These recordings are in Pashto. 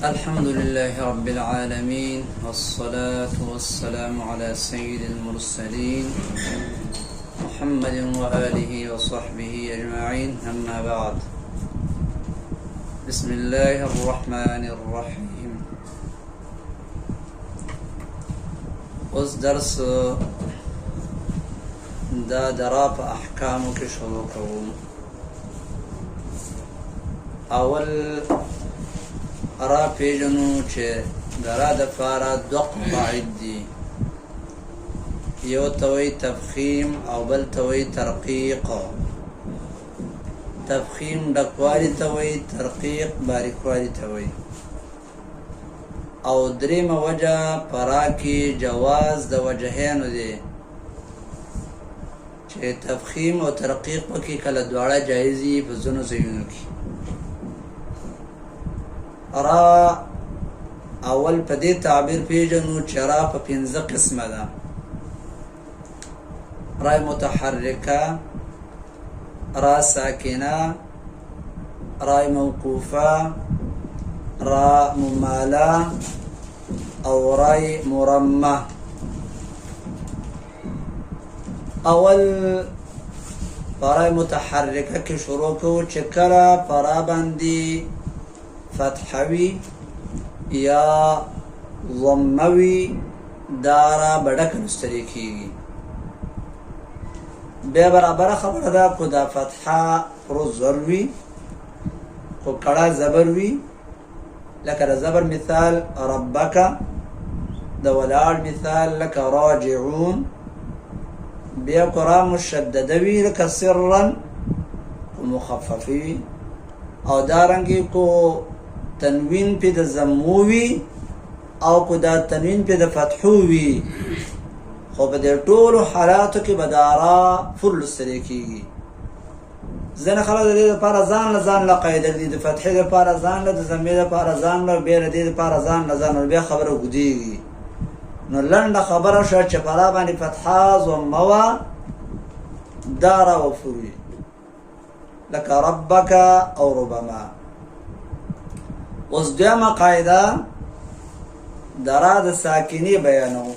الحمد لله رب العالمين والصلاة والسلام على سيد المرسلين محمد وآله وصحبه أجمعين أما بعد بسم الله الرحمن الرحيم اس درس دا دراب احکامو کی شروع کوم اول را پیجنو چه درا دفارا دو قواعد دی یو توی تفخیم او بل توی ترقیق تفخیم ڈکوالی توی ترقیق باریکوالی توی او دریم وجه پراکی جواز د وجهینو دی چه تفخیم او ترقیق پکی کله دواړه جایزی په ځینو ځایونو کې را اول په دې تعبیر پیژنو چې را په 15 قسمه ده را متحرکه را ساکنه را موقوفه را ممالا او رای مرمه اول پرای متحرکه کی شروع کو چکره پرا باندی فتحوی یا ضموی دارا بڑک نستری کی بے برابر خبر دا کو دا فتحه پرو ضروی کو کڑا زبر وی لك زبر مثال ربك دولار مثال لك راجعون بيقرا مشددوي لك سرا ومخففي او دارنگی کو تنوین پی دا زمووی او کو دا تنوین پی دا فتحووی خو با در طولو حالاتو که بدارا فرل سریکی زنه خلق د دې لپاره ځان له قاعده د فتحې لپاره ځان له د ضمیر لپاره ځان له بیر د دې لپاره ځان بیا خبره ودیږي نو لنډه خبره شو چې پرا باندې فتحه ضموا دار او فروي لك ربك او ربما اوس دغه قاعده درا د ساکنی بیانو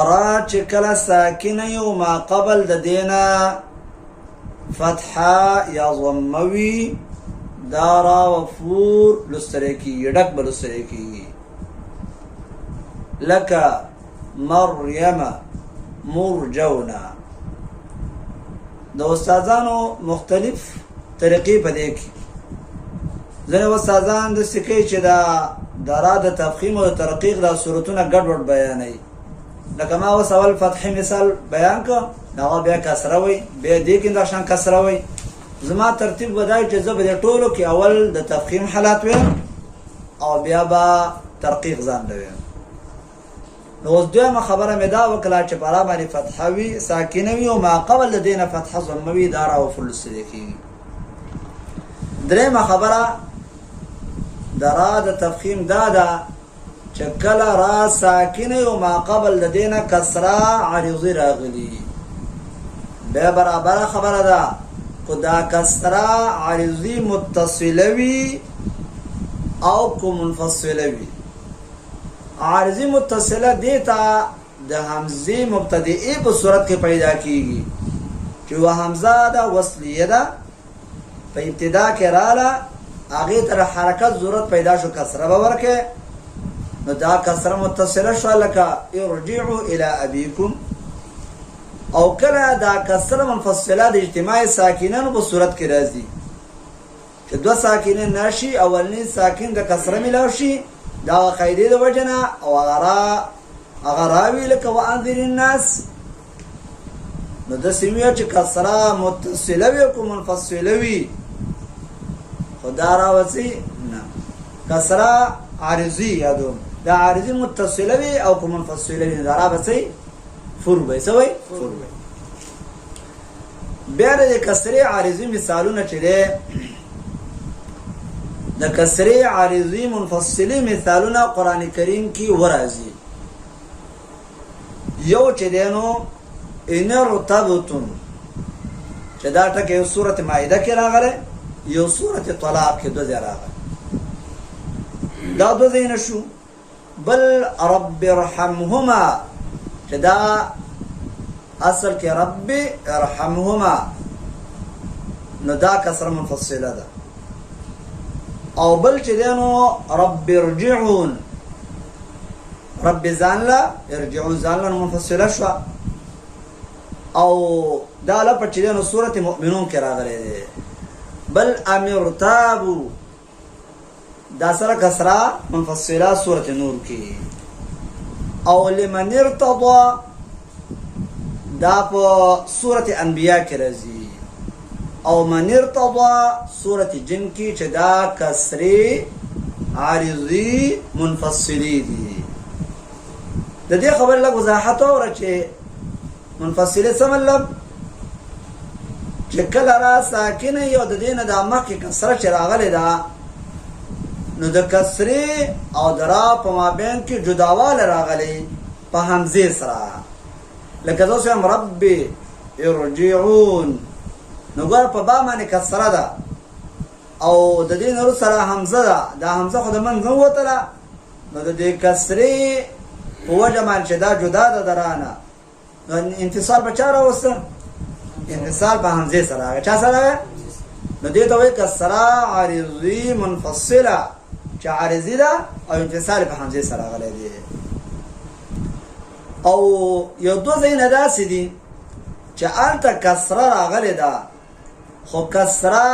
را چې کله ساکنه یو ما قبل د دینا فتحه یا ضموي دارا وفور لسترکی یډک بلسترکی لك مریم مرجونا د استادانو مختلف طریقې په دې کې ځنه استادان د سکه چې دا درا د تفخیم او ترقیق د صورتونه ګډوډ بیانوي لکه ما اوس اول فتح مثال بیان کو دا بیا کسره وي بیا دې کې دا شان کسره وي زما ترتیب ودای چې زه به ټولو کې اول د تفخیم حالات وي او بیا با ترقیق ځان دی نو اوس دویمه خبره مې دا وکړه چې برا باندې فتحوي ساکنوي او ما قبل د دینه فتح ضموي دارا او فلس لیکي درېمه خبره درا د تفخیم دادا چکل را ساکنه و ما قبل لدینا کسرا عریضی راغلی بے برابر خبر دا خدا کسرا عریضی متصلوی او کو منفصلوی عارضی متصله دیتا د حمزه مبتدئ په صورت کې پیدا کیږي چې و حمزه دا وصلیه ده په ابتدا کې رااله هغه تر حرکت ضرورت پیدا شو کسره به ورکه نو دا کسره متصله شو لکه ارجعوا الى ابيكم او کله دا کسره منفصله د اجتماع ساکنانو په صورت کې راځي چې دو ساکنین ناشي اولنی ساکن د کسره ملاو شي دا قاعده د وجنه او اغراوی لکه وانذر الناس نو د سیمه چې کسره متصله وي او منفصله وي خدا راوسی نه کسره عارضی یادو دا عارضی متصله وي او کوم منفصله وي دا راوسی فور به سوی فور به بیا د کسره عارضی مثالونه چره د کسره عارضی منفصله مثالونه قران کریم کې ورازي یو چې دینو ان رتبتم چې دا ټکي یو سورت مائده کې راغلی یو سورت طلاق کې 2 ځای راغلی دا 2 ځای نشو بل رب ارحمهما چې دا اصل کې رب ارحمهما نو دا کسر منفصله ده او بل چې دینو رب ارجعون رب ځانله ارجعون ځانله منفصله شو او دا لپاره چې دینو سورته مؤمنون کې راغلي دي بل امرتابو دا سره کسره منفصله سورته نور کې او لمن ارتضى دا په سورته انبیاء کې راځي او من ارتضى سورة جن کی چدا کسری عارضی منفصلی دی د دې خبر لږ وضاحت اورا چې منفصله څه مطلب چې کله را ساکنه یو د دینه د مخکې کسره چې راغلی دا نو د کسری او درا په مابین کې جداواله راغلی په حمزه سره لکه تاسو هم رب ارجعون نو ګور په با باندې کسره ده او د دې نور سره حمزه ده دا حمزه خو د من نو وتله نو د دې کسری په وجه باندې دا جدا ده درانه نو انفصال په چاره وسته انفصال په حمزه سره چا سره نو دې ته وایي کسره عارضی منفصله چې عارضی ده او انفصال په حمزه سره غلي دي او یو 2 ځای نه داسې دي چې الته کسره راغلی ده خو کسره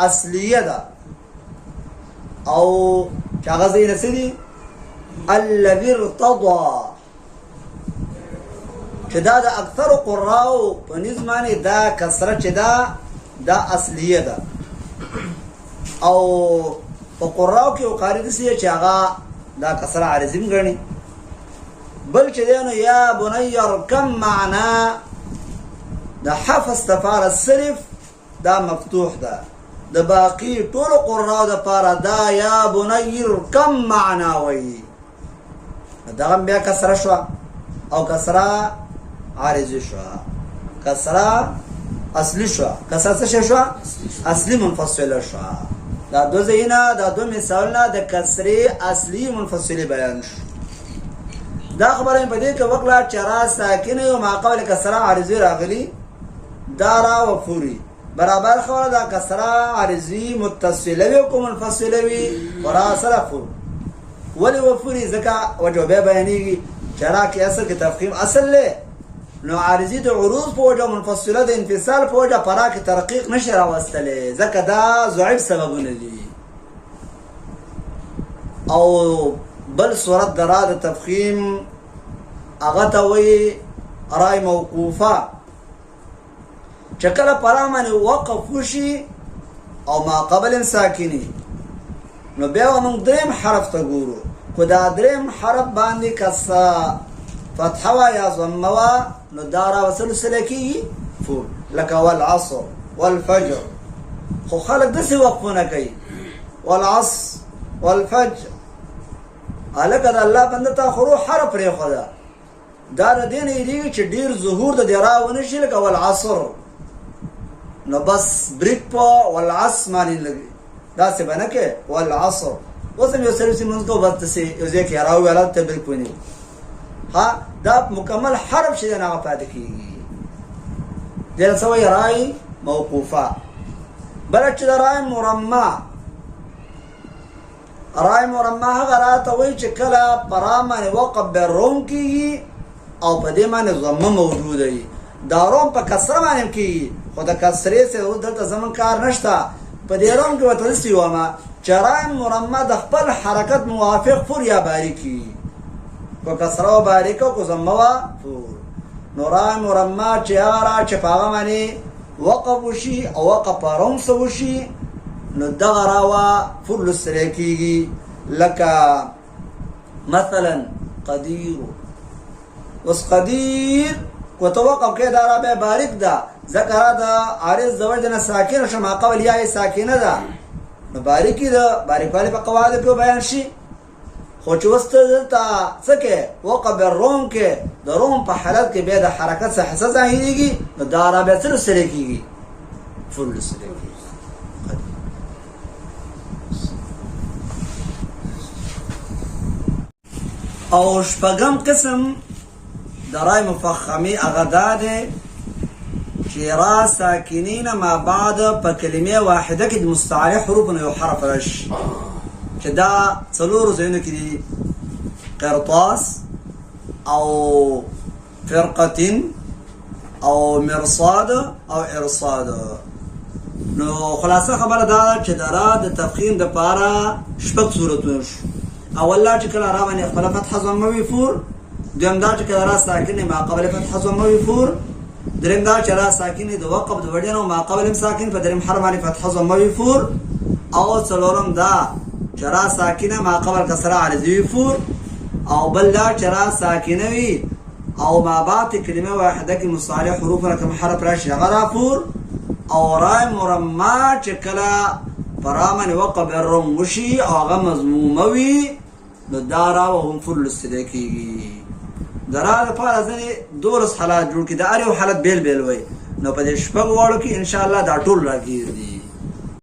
اصلیه ده او چې هغه ځای نه څه دي الذي ارتضى چې دا د اکثر قراو په نظمانه دا کسره چې دا اصلیه ده او په قراو کې وقاری دي چې هغه دا کسره عارضیم غني بل چې دینو یا بني اركم معنا دا حفظ تفار السلف دا مفتوح ده د باقی ټول قراو د پاره دا یا بني اركم معنا وي دا بیا کسره شو او کسره عارضی شو کسره اصلی شو کسره څه شو اصلی منفصله شو دا 2 زینا دا 2 مثالونه د کسره اصلی منفصله بیان شو دا خبره په دې کې وکړه چې را ساکنه او ما قبل کسره عارضی راغلی دارا و فوری برابر خبره دا کسره عارضی متصله وي او منفصله وي ورا سره فور ولی و فوری ځکه وجوبه بیانېږي چې را کې اصل کې تفخیم اصل له نو عارضی د عروض په وجه منفصله د انفصال په وجه پرا کې ترقیق نشي راوستلې ځکه دا ضعیف سببونه دي او بل صورت درا د تفخیم هغه ته وایي رای موقوفه چې کله پرا باندې وقف وشي او ما قبل ساکني نو بیا موږ دریم حرف ته ګورو کو دا دریم حرف باندې کسا فتحه وا یا ضمه وا نو دارا وصل سلکی فور لکه والعصر والفجر خو خلق دسې وقفونه کوي والعصر والفجر الکه د الله بنده ته خرو حرف لري خدا دا د دین یې چې ډیر ظهور د دراونه شي لکه والعصر نو بس بریک په والعصر باندې لګي دا څه باندې کې والعصر وسم یو سرویس مونږ کو بس څه یو ځکه راو ولا ته بریک ونی ها دا مکمل حرف شي نه پاتې کیږي دغه سوې رای موقوفه بلچ رای مرمى هغه راته وای چې کله پرامه وقف به روم کیږي او په دې باندې ضمه موجوده وي دا روم په کسره باندې کیږي خو د کسرې سره دلته زمون کار نشته په دې روم کې وته سیوما چرای مرمى د خپل حرکت موافق فور یا باریکی کو کسره باریکو کو ضمه وا فور نورای مرمى چې هغه چې پاغه باندې وقف وشي او وقف روم سو وشي نو دغه راوا فل سریکیږي لکه مثلا قدیر وس قدیر کو توقف کې دا را به باریک ده ذکر دا عارض زوجنا ساکن شما قبل یا ساکنه ده نو باریکی ده باریکواله په قواعد په بیان شي خو چې وسته تا څکه وقف الروم کې د روم په حالت کې به د حرکت څخه حساسه هيږي نو دا را به سره سریکیږي فور لسته کېږي. او شپږم قسم د رای مفخمي هغه دا دی چې را ساکنین ما بعد په کلمه واحده کې د مستعلی حروف نه یو حرف راشي، چې دا څلورو ځایونو کې دي: قرطاس او فرقة او مرصاد او ارصاد. نو خلاصه خبره دا چې د را د تفخیم د پاره شپږ صورتونه شو. اول لا چې کله را باندې خپل فتح ضمه فور، دویم دا چې کله را ساکنه ما قبل فتح ضمه فور، دریم دا چې را ساکنه د وقف د وړینو ما قبل ساکن په دریم حرف باندې فتح ضمه فور، او څلورم دا چې را ساکنه ما قبل کسره عارضه فور، او بل دا چې را ساکنه وي او ما بعد کلمه واحده کې مصالح حروفونه کوم حرف راشي هغه فور، او رای مرمى چې کله پرامن وقف الرم وشي او هغه مضمومه وي نو دا را وهم فور لسته کېږي. د را لپاره ځینې دولس حالات جوړ کړي، د هر یو حالت بیل بیل وي، نو په دې شپږ واړو کې انشاءالله دا ټول راګیر دي.